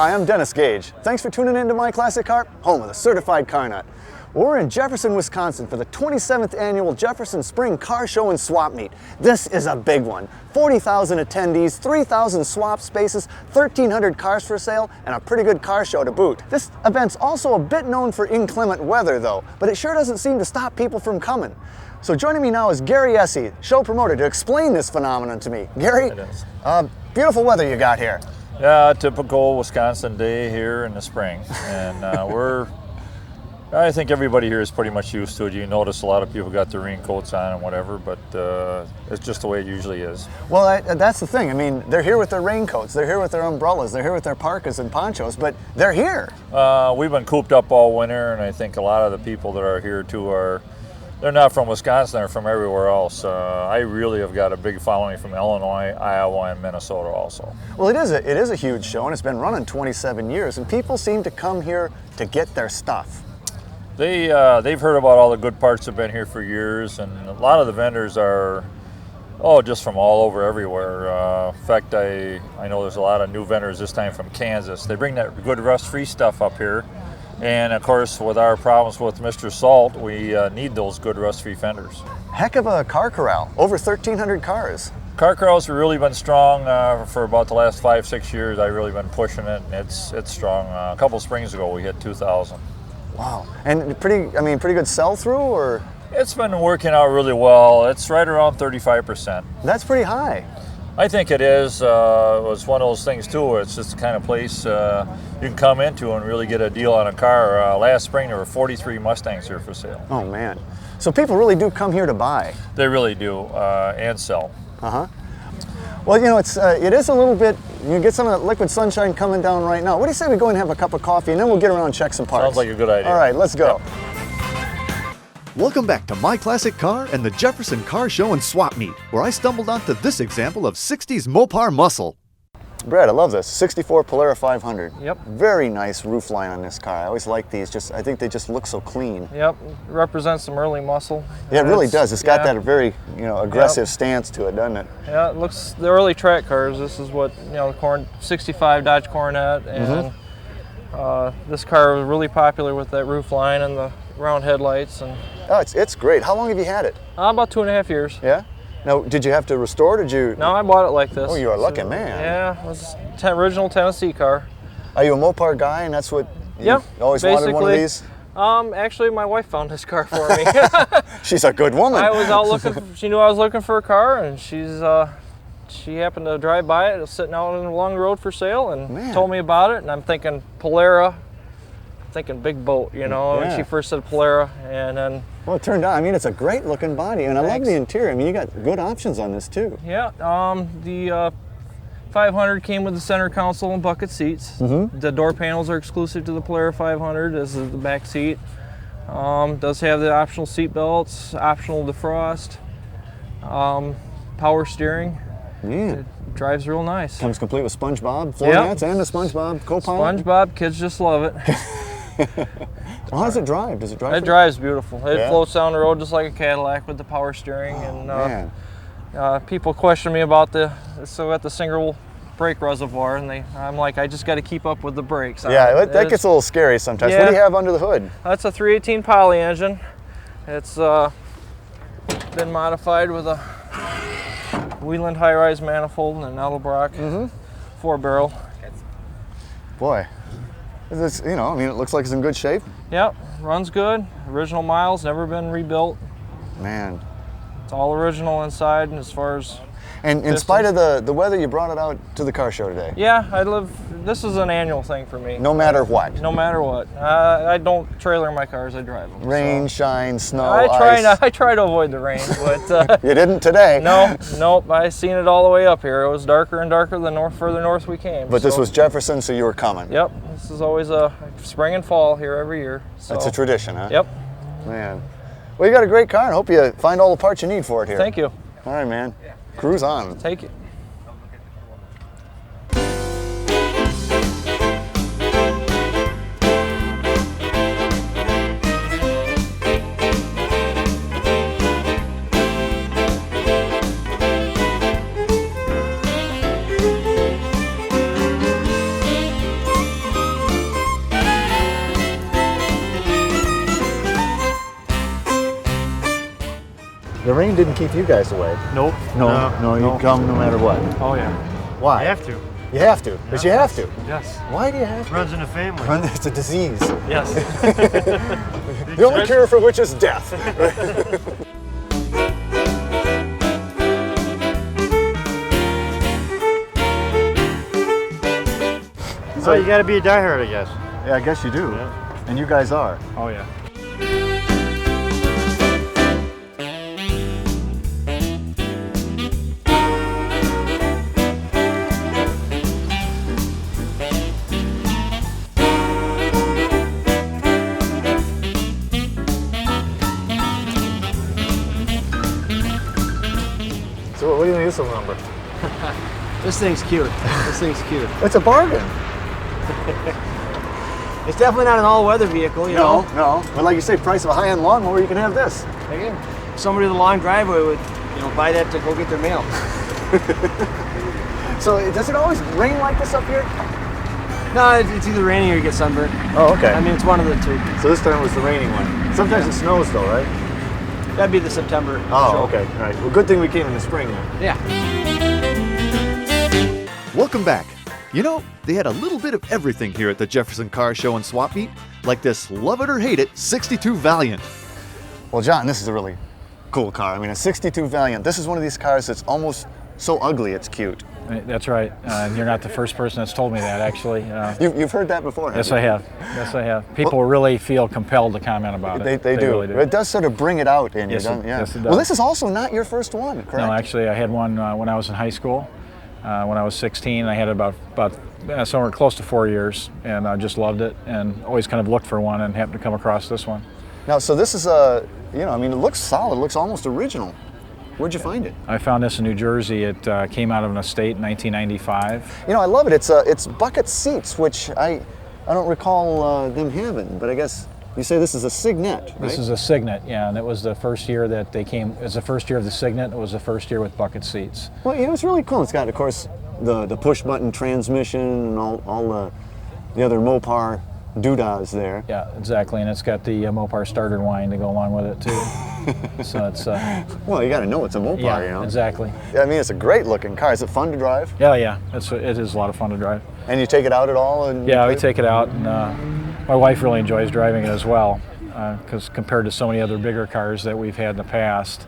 Hi, I'm Dennis Gage. Thanks for tuning in to My Classic Car, home of the certified car nut. We're in Jefferson, Wisconsin for the 27th annual Jefferson Spring Car Show and Swap Meet. This is a big one. 40,000 attendees, 3,000 swap spaces, 1,300 cars for sale, and a pretty good car show to boot. This event's also a bit known for inclement weather though, but it sure doesn't seem to stop people from coming. So joining me now is Gary Essie, show promoter, to explain this phenomenon to me. Gary, beautiful weather you got here. Yeah, a typical Wisconsin day here in the spring, and I think everybody here is pretty much used to it. You notice a lot of people got their raincoats on and whatever, but it's just the way it usually is. Well, that's the thing. I mean, they're here with their raincoats, they're here with their umbrellas, they're here with their parkas and ponchos, but they're here. We've been cooped up all winter, and I think a lot of the people that are here too they're not from Wisconsin, they're from everywhere else. I really have got a big following from Illinois, Iowa, and Minnesota also. Well, it is a huge show, and it's been running 27 years, and people seem to come here to get their stuff. They've heard about all the good parts that have been here for years, and a lot of the vendors are, just from all over everywhere. In fact, I know there's a lot of new vendors this time from Kansas. They bring that good rust-free stuff up here. And of course, with our problems with Mr. Salt, we need those good rust-free fenders. Heck of a car corral, over 1,300 cars. Car corrals have really been strong for about the last 5-6 years. I've really been pushing it, and it's strong. A couple springs ago, we hit 2,000. Wow, and pretty good sell-through, or? It's been working out really well. It's right around 35%. That's pretty high. I think it is. It was one of those things too. It's just the kind of place you can come into and really get a deal on a car. Last spring there were 43 Mustangs here for sale. Oh man! So people really do come here to buy. They really do, and sell. Well, you know, it is a little bit. You get some of that liquid sunshine coming down right now. What do you say we go and have a cup of coffee, and then we'll get around and check some parts? Sounds like a good idea. All right, let's go. Yep. Welcome back to My Classic Car and the Jefferson Car Show and Swap Meet, where I stumbled onto this example of 60s Mopar muscle. Brad, I love this. 64 Polara 500. Yep. Very nice roof line on this car. I always like these. I think they just look so clean. Yep. Represents some early muscle. Yeah, it really does. It's got that very, aggressive stance to it, doesn't it? Yeah, it looks the early track cars. This is what, the 65 Dodge Coronet, and this car was really popular with that roof line and the round headlights. And it's great. How long have you had it? About 2.5 years. Yeah. Now, did you have to restore it, or did you? No, I bought it like this. Oh, you're a lucky man. Yeah, it was original Tennessee car. Are you a Mopar guy, and that's what you always wanted one of these? Actually, my wife found this car for me. She's a good woman. I was out looking. She knew I was looking for a car, and she happened to drive by it. It was sitting out along the road for sale, and told me about it. And I'm thinking Polara, thinking big boat, when she first said Polara, and then. Well, it turned out, it's a great looking body, and I love the interior. You got good options on this too. Yeah, the 500 came with the center console and bucket seats. The door panels are exclusive to the Polara 500, as is the back seat. Does have the optional seat belts, optional defrost, power steering. It drives real nice. Comes complete with SpongeBob floor mats and a SpongeBob co-pilot. SpongeBob, kids just love it. Well, how does it drive? Does it drive? It drives beautiful. It floats down the road just like a Cadillac with the power steering. People question me about the single brake reservoir, and I'm like, I just got to keep up with the brakes. Yeah, that gets a little scary sometimes. What do you have under the hood? That's a 318 poly engine. It's been modified with a Wieland high-rise manifold and an Edelbrock 4-barrel. Boy. It looks like it's in good shape. Yep, runs good. Original miles, never been rebuilt. Man. It's all original inside, and as far as And in spite of the weather, you brought it out to the car show today. Yeah, this is an annual thing for me. No matter what. No matter what. I don't trailer my cars, I drive them. Rain, shine, snow, ice. I try to avoid the rain, but... You didn't today. Nope, I seen it all the way up here. It was darker and darker the further north we came. But this was Jefferson, so you were coming. Yep, this is always a spring and fall here every year. So. That's a tradition, huh? Yep. Man. Well, you got a great car, and hope you find all the parts you need for it here. Thank you. All right, man. Cruise on. Take it. The rain didn't keep you guys away. Nope. No, you'd come no matter what. Oh yeah. Why? I have to. You have to, but you have to. Yes. Why do you have to? Runs in the family. It's a disease. Yes. The only cure for which is death. So you got to be a diehard, I guess. Yeah, I guess you do. Yeah. And you guys are. Oh yeah. So what are you gonna use this number? This thing's cute. This thing's cute. It's a bargain. It's definitely not an all-weather vehicle, you know. No. But like you say, price of a high-end lawnmower, you can have this. Again, somebody with a long driveway would, buy that to go get their mail. So does it always rain like this up here? No, it's either raining or you get sunburned. Oh, okay. I mean, it's one of the two. So this time was the raining one. Sometimes it snows though, right? That'd be the September. Oh, show. okay. All right. Well, good thing we came in the spring then. Yeah. Welcome back. You know, they had a little bit of everything here at the Jefferson Car Show and Swap Meet, like this love it or hate it 62 Valiant. Well, John, this is a really cool car. I mean, a 62 Valiant. This is one of these cars that's almost so ugly it's cute. That's right. You're not the first person that's told me that, actually. You've heard that before, haven't Yes, you? I have. Yes, I have. People really feel compelled to comment about it. They do. Really do. It does sort of bring it out in Yes, you, doesn't it? Yeah. yes, it Well, does. this is also not your first one, correct? No, actually, I had one when I was in high school. When I was 16, I had it about somewhere close to 4 years, and I just loved it, and always kind of looked for one, and happened to come across this one. Now, so this is a, I mean, it looks solid. It looks almost original. Where'd you find it? I found this in New Jersey. It came out of an estate in 1995. I love it. It's bucket seats, which I don't recall them having, but I guess you say this is a Signet, right? This is a Signet, yeah, and it was the first year that they came. It was the first year of the Signet. It was the first year with bucket seats. Well, it's really cool. It's got, of course, the push-button transmission and all the other Mopar doodahs there. Yeah, exactly, and it's got the Mopar starter wind to go along with it too. So it's well, you got to know it's a Mopar, yeah, exactly. I mean, it's a great-looking car. Is it fun to drive? Yeah, it is a lot of fun to drive. And you take it out at all? And yeah, we take it out, and my wife really enjoys driving it as well, because compared to so many other bigger cars that we've had in the past,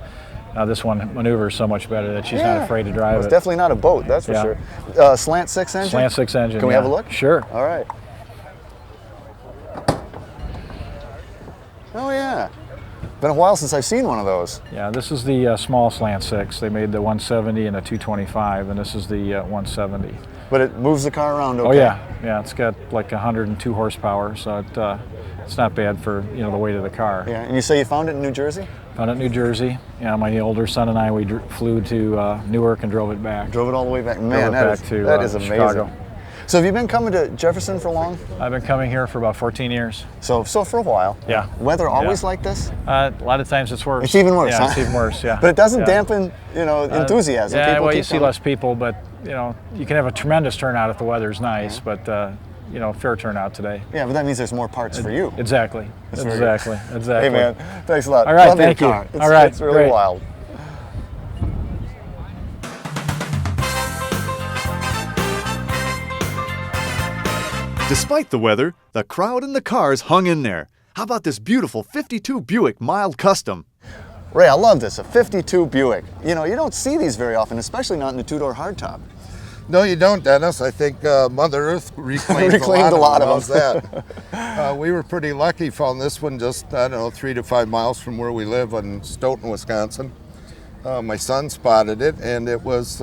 this one maneuvers so much better that she's not afraid to drive it's it. definitely not a boat, that's for sure. Slant 6 engine? Slant 6 engine. Can we have a look? Sure. All right. Oh yeah. Been a while since I've seen one of those. Yeah, this is the small Slant 6. They made the 170 and a 225, and this is the 170. But it moves the car around okay? Oh yeah, it's got like 102 horsepower, so it's not bad for the weight of the car. Yeah, and you say you found it in New Jersey? Found it in New Jersey. Yeah, my older son and I, we flew to Newark and drove it back. Drove it all the way back. Man, that is amazing. Chicago. So have you been coming to Jefferson for long? I've been coming here for about 14 years. So for a while. Yeah. Weather always like this? A lot of times it's worse. It's even worse, Yeah, huh? it's even worse, yeah. But it doesn't dampen, enthusiasm. Yeah, People well, you keep see coming. less people, but, you can have a tremendous turnout if the weather's nice, but, fair turnout today. Yeah, but that means there's more parts for you. Exactly. That's very good. Exactly. Hey, man, thanks a lot. All right, Love your thank you. car. All right, It's really great. wild. Despite the weather, the crowd and the cars hung in there. How about this beautiful 52 Buick Mild Custom? Ray, I love this, a 52 Buick. You don't see these very often, especially not in a two-door hardtop. No, you don't, Dennis. I think Mother Earth reclaimed, Reclaimed a lot of them. them. How's that? We were pretty lucky. Found this one just, 3 to 5 miles from where we live in Stoughton, Wisconsin. My son spotted it, and it was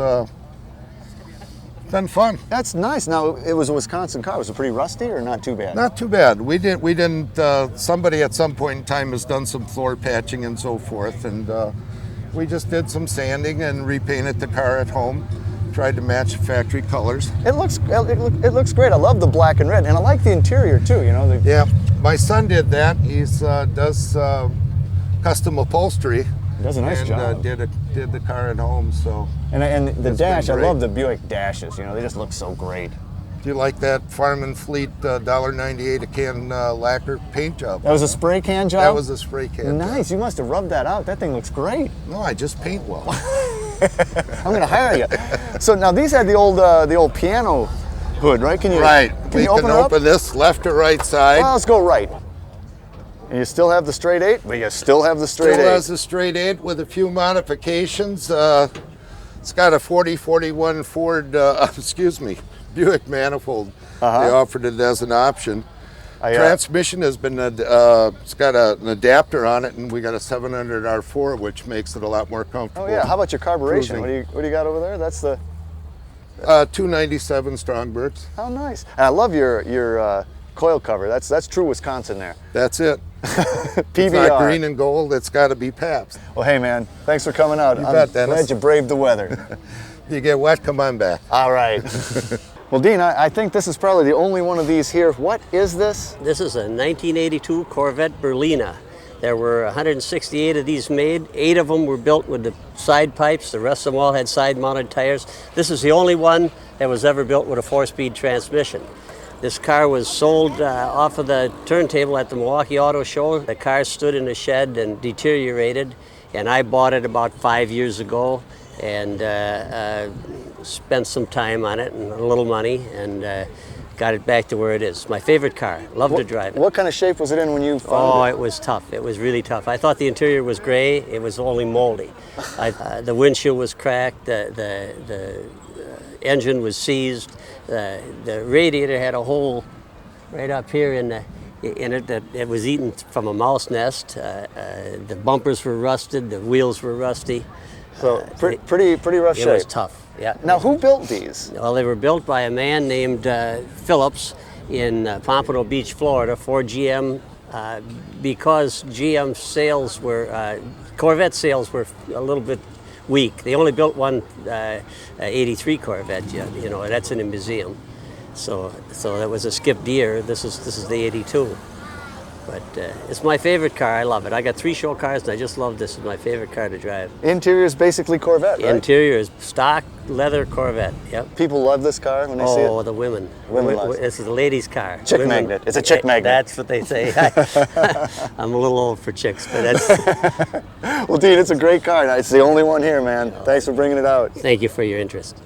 been fun. That's nice. Now, it was a Wisconsin car. Was it pretty rusty or not too bad? Not too bad. We didn't. Somebody at some point in time has done some floor patching and so forth, and we just did some sanding and repainted the car at home. Tried to match factory colors. It looks great. I love the black and red, and I like the interior too. Yeah, my son did that. He's does custom upholstery. Does a nice job. Did the car at home. So and the It's dash. been I great. love the Buick dashes. They just look so great. Do you like that Farm and Fleet $1.98 a can lacquer paint job? That was a spray can job? That was a spray can Nice. job. You must have rubbed that out. That thing looks great. No, I just paint well. I'm going to hire you. So now these had the old piano hood, right? Can you Right. Can We you open can it up? open this left or right side. Well, let's go right. And you still have the straight 8, but you still have the straight Still 8. has a straight 8 with a few modifications. It's got a 41 Ford, Buick manifold. They offered it as an option. Transmission has been, it's got an adapter on it, and we got a 700 R4, which makes it a lot more comfortable. Oh yeah, how about your carburation? Cruising. What do you got over there? That's the... 297 Strongbergs. How nice. And I love your coil cover. That's true Wisconsin there. That's it. PBR. It's not green and gold, it's got to be Pabst. Well, hey man, thanks for coming out. You I'm bet, Dennis. glad you braved the weather. You get wet, come on back. All right. Well, Dean, I think this is probably the only one of these here. What is this? This is a 1982 Corvette Berlina. There were 168 of these made. 8 of them were built with the side pipes. The rest of them all had side-mounted tires. This is the only one that was ever built with a 4-speed transmission. This car was sold off of the turntable at the Milwaukee Auto Show. The car stood in a shed and deteriorated, and I bought it about 5 years ago and spent some time on it and a little money and got it back to where it is. My favorite car. Love to drive it. What kind of shape was it in when you found Oh, it? it was tough. It was really tough. I thought the interior was gray. It was only moldy. The windshield was cracked. The engine was seized. The radiator had a hole right up here in it that it was eaten from a mouse nest. The bumpers were rusted. The wheels were rusty. So pretty rough shape. It was tough. Yeah. Now, who built these? Well, they were built by a man named Phillips in Pompano Beach, Florida, for GM, because GM sales were, Corvette sales were a little bit weak. They only built one 83 Corvette, you know, that's in a museum. So that was a skipped year. This is the 82. But it's my favorite car. I love it. I got 3 show cars, and I just love this. It's my favorite car to drive. Interior is basically Corvette, right? Interior is stock leather Corvette. Yep. People love this car when they see it? Oh, the women. Women love it. This is a ladies' car. Chick magnet. It's a chick magnet. That's what they say. I'm a little old for chicks, but that's... Well, Dean, it's a great car. It's the only one here, man. Thanks for bringing it out. Thank you for your interest.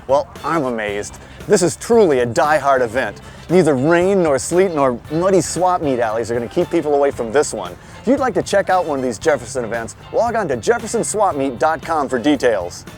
Well, I'm amazed. This is truly a die-hard event. Neither rain nor sleet nor muddy swap meet alleys are going to keep people away from this one. If you'd like to check out one of these Jefferson events, log on to jeffersonswapmeet.com for details.